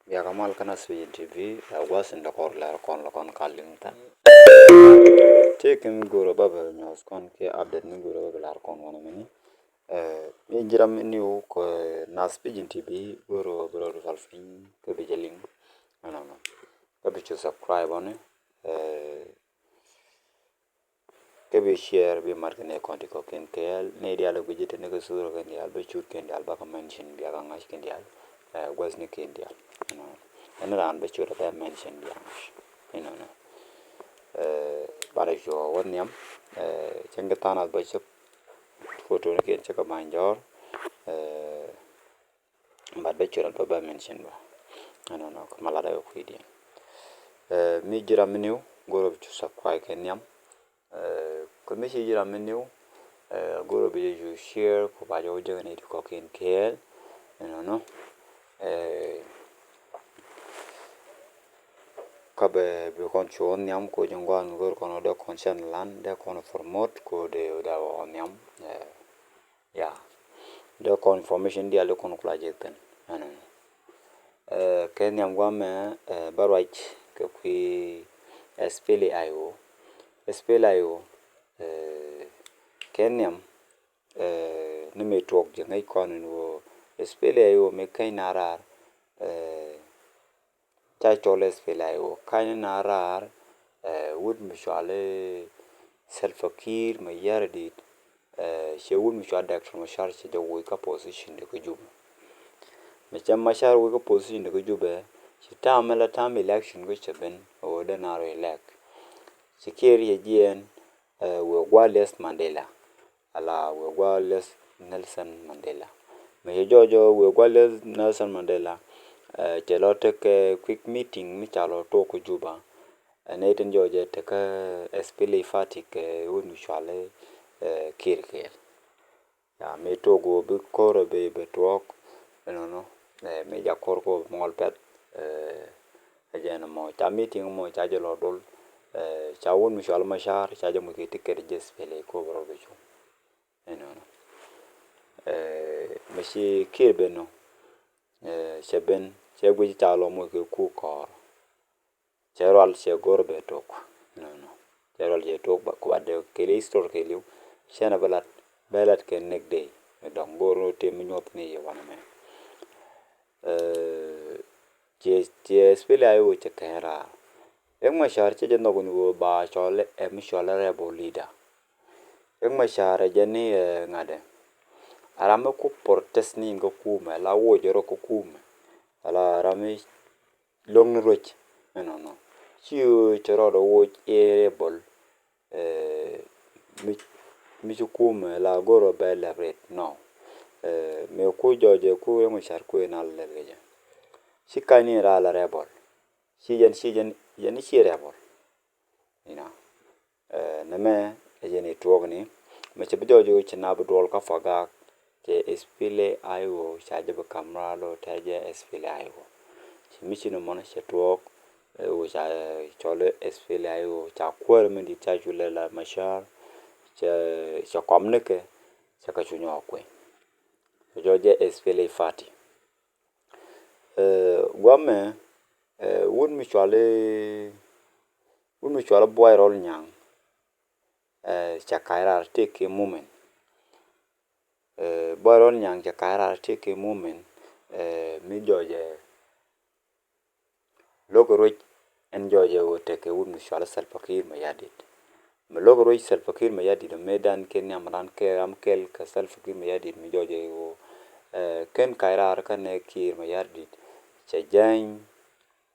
ya kamal kana swin TV was in the corner kon Carlington take mi goro baba nyos kon ke update mi goro baba kon wana mini mi jiram niu ko nas pijin TV goro goro salfin ko be jeling no ko be subscribe on ke be share be markene konti ko ken kel ne dialo be jete ne ko suro ken dial be chut ken dial ba ka mention bi ga ngash ken dial was ne ken dial and ran be chut ba mention dial no bare jo wonyam cenga tanal ba chep photo ne ken chaka banjor ba be chut ba mention ba no ko mala da ko idi mi jira miniu goro bi subscribe ken yam ko mi jira miniu goro bi ju share ko ba jo je ne ko ken kel no kabe be kon chon nyam ko jongwan gor kono de concern land de kono promote ko de da on nyam ya de kon information dia le kono kula jeten ano ken nyam gwame barwach ke kwi SPLIO ken nyam ne me tok je ngai kono no SPLIO me kai narar chachole SPLIO kai narar wood mishale self-fakir mayardit shewul mishwa Dr. Mashar che de wika position de kujuba mecham Mashar wika position de kujuba she tamela tam election go cheben o de naro elect shikeri yejien we gwales Mandela ala we gwales Nelson Mandela me jojo we gwales Nelson Mandela chelote ke quick meeting mi chalo to kujuba neten joje te ka SPLA fatik won mishale kirkel ya me togo bi koro be betwok no me ja korko mol pet ajena mo ta meeting mo cha jelo dol cha won mishal Mashar cha jamu ke ticket je SPLA ko bro be chu no meshi kirbe no sheben shegwi ta lo mo ke ku kor cheral che gorbe tok no cheral je tok ba ko ade ke histor ke liu shena belat ke nek day donc goro te mi ñop ni wana me je spele ayo che kera ek Mashar che no gun ba chole e mi chole rebo leader ek Mashar je ni ngade arame ku protest ni ngo kuma la wo joro ko kuma ala rame long roch no chiu chero do wo rebel mi kuma la goro be lebret no me ku joje ku ek Mashar ku na lebeja shikani ra la rebel shijen yani shi rebel neme ejeni tuogni me che jojo china budol ka faga ke SPLA ayo chaje be kamralo taje SPLA ayo chimichino mona che tuog o cha chole SPLA ayo cha kwar me di cha jule la Mashar cha komne ke cha ka chunyo kwe joje SPLA fati gwame won mi chwale boy rol nyang cha kaira take moment boy rol nyang cha kaira take moment mi joje logoro en joje o take won mi chwale self-fakir mayadit me logoro self-fakir mayadit medan ken amran ke amkel ka self-fakir mayadit mi joje o ken kaira kan ne kir mayadit cha jany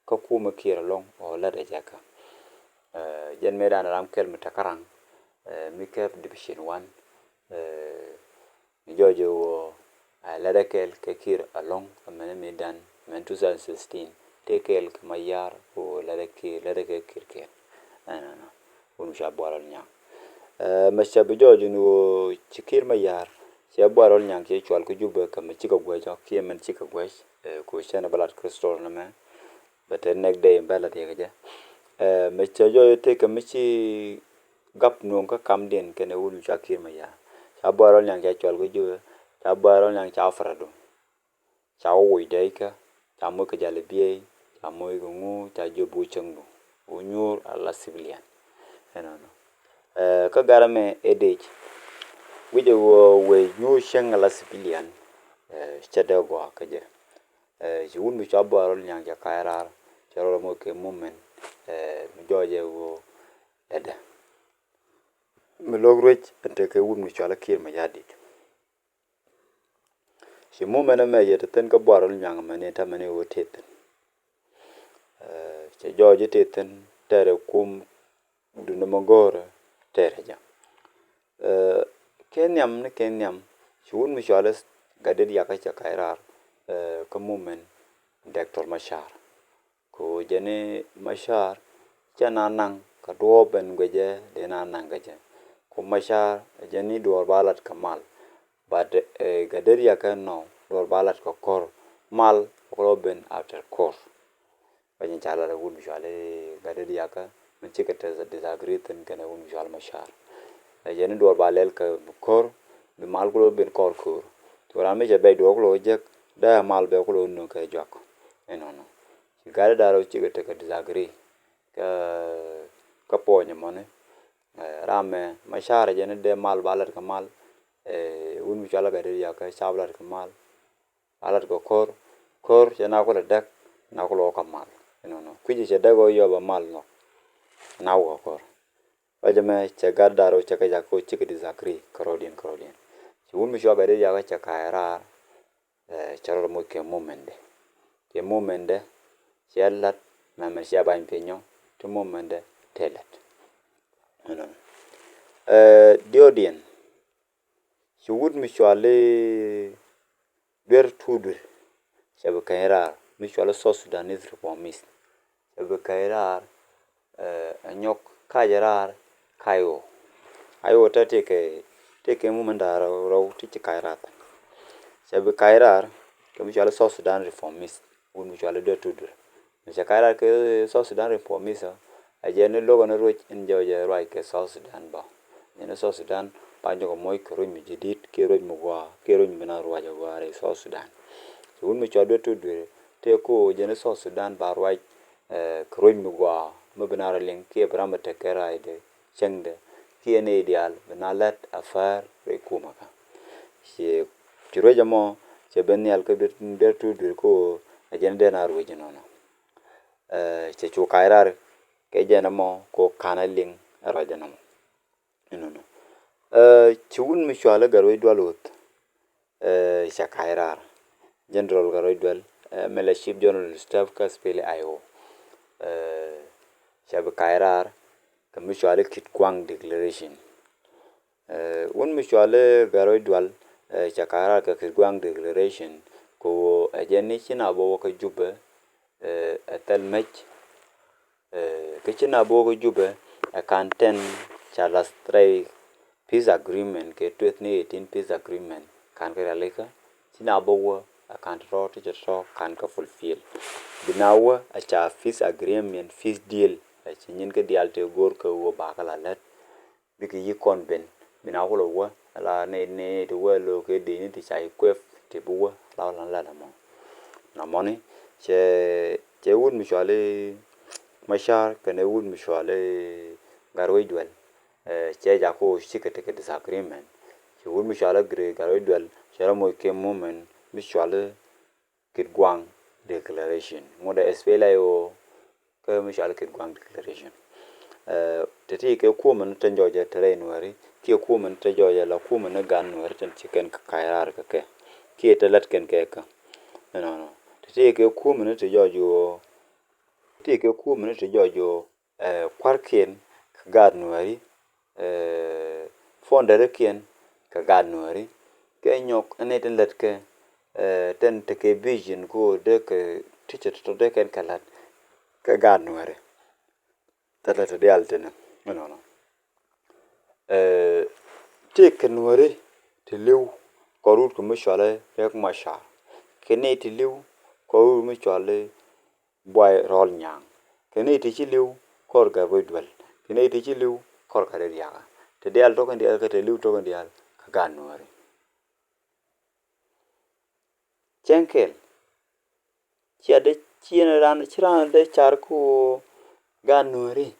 ka kuma kir long o la de jaka jen medan ramkel mutakarang mi kep division 1 mi joje o la de kel ke kir along men medan men 2016 tekel mayar o la de kir ke no wonu sha boral nya ma sha bi joje no chikir mayar sha boral nya ke chwal ku jube kam chika gwe jo ke men chika gwe ko shana balat crystal na me bete nek de balat ye ge me cha jo te kam chi gap no ka kam den ke ne wonu sha kir mayar sha boral nya ke chwal ku jube sha boral nya cha frado cha wo de ka chamoy ka jale biye chamoy ko ngu cha jobu chengdu unyor ala civilian enono ka garame edej wije wo we nyu sheng ala civilian chede go kaje jiwun mi chabo arol nyang ja kairar chero mo ke mumen mi joje wo ede mi logrech ente ke wun mi chala kir ma yadit si mumen me yete ten ka barol nyang mane ta mane wo teten che joje teten tere kum duna mangora tere ja kenyam ne kenyam jiwun mi chala gadet yaka kairar ka mumen Dr. Mashar ko jene Mashar chana nang ka doben gweje dena nang gaje ko Mashar jeni dor balat kamal but gader yaka no dor balat ko kor mal roben after kor bani chala la wul jale gader yaka men chikata disagree ten kana wul jal Mashar jeni dor balel ka kor bi mal ko ben kor kor to rame je be do ko jek da mal be ko no ka jak enono gare daro chigete ka disagree ka ponye mone rame Mashar jene de mal balat ka mal un mi chala gare ya ka sablat ka mal balat ko kor jena ko dak na ko ka mal enono kwiji je dago yo ba mal no na ko kor bajame che gar daro che ka jako chig disagree karodin un mi chala gare ya ka cha kaira charo mo ke momende chelat mama shaba impenyo to momende telet diodien shugud mi shwale ber tudur shabu kaira mi shwale so Sudanese reformist shabu kaira anyok kajarar kayo ayo ta teke momenda raw tiki kaira shabu kaira mi shwale so Sudan reformist un mi shwale de tudur Shakara ke South Sudan reformisa ajene logo na roch injoje roi ke South Sudan ba ne South Sudan panjo ko moy ko mi jidit ke roj mo wa ke roj mina ruaja ware South Sudan so un mi chado to dure te ko jene South Sudan ba roi ko roj mo wa mo binara len ke brama te kera ide chengde ke ne ideal binalat afar re kuma ka she tiroja mo che benyal ke ber to dure ko ajene de na roje nono che chu kairar ke jena mo ko kanaling rajana mo inono chiun mi shwala garo idwalot sha kairar general garo idwal melaship general staff ka spele ayo shab kairar ka mi shwala kit kwang declaration un mi shwala garo idwal sha kairar ka kit kwang declaration ko ajeni china bo ka jube atal mech kichina bogo jube akanten chala stray peace agreement ke 2018 peace agreement kan ke aleka china bogo akant ro to jo kan ka fulfill binawa acha peace agreement peace deal chinyin ke dial te gor ko wo bakala let biki yikon ben binawo lo wa la ne to wa lo ke de ni ti chai kwef te buwa la mo na money che wun mi shwale Mashar kane wun mi shwale garwe dwel che jako shikete ke disagreement che wun mi shwale garwe dwel shara mo ke moment mi shwale kit gwang declaration ngoda espela yo ke mi shwale kit gwang declaration tete ke ko man tan joje terrain wari ke ko man ta joje la ko man gan wari tan chicken ka kayar ka ke telat ken ke ka no te ke ku mun te jojo kwarken gad nuari fondere ken ka gad nuari ke nyok ane ten let ke ten te ke vision ko de ke teacher to de ken kalat ka gad nuari tata te de altena no te ke nuari te lew korut ko mishale rek masha kene te lew ko mi chwale boy rol nyang kene ti chiliu kor ga wedwel kene ti chiliu kor ka riya te dial to kan dial ka te liu to kan dial ka ganwari chenkel chia de chien ran chiran de char ko ga nuori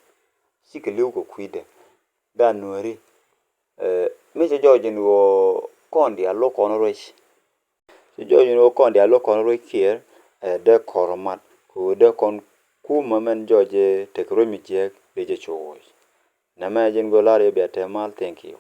chike liu ko kwide ga nuori me jojin wo kondi alo kono roch jojin wo kondi alo kono roch kier de koromat ko de kon kuma men joje tekro mi je beje chowo na ma jin go lare be temal thank you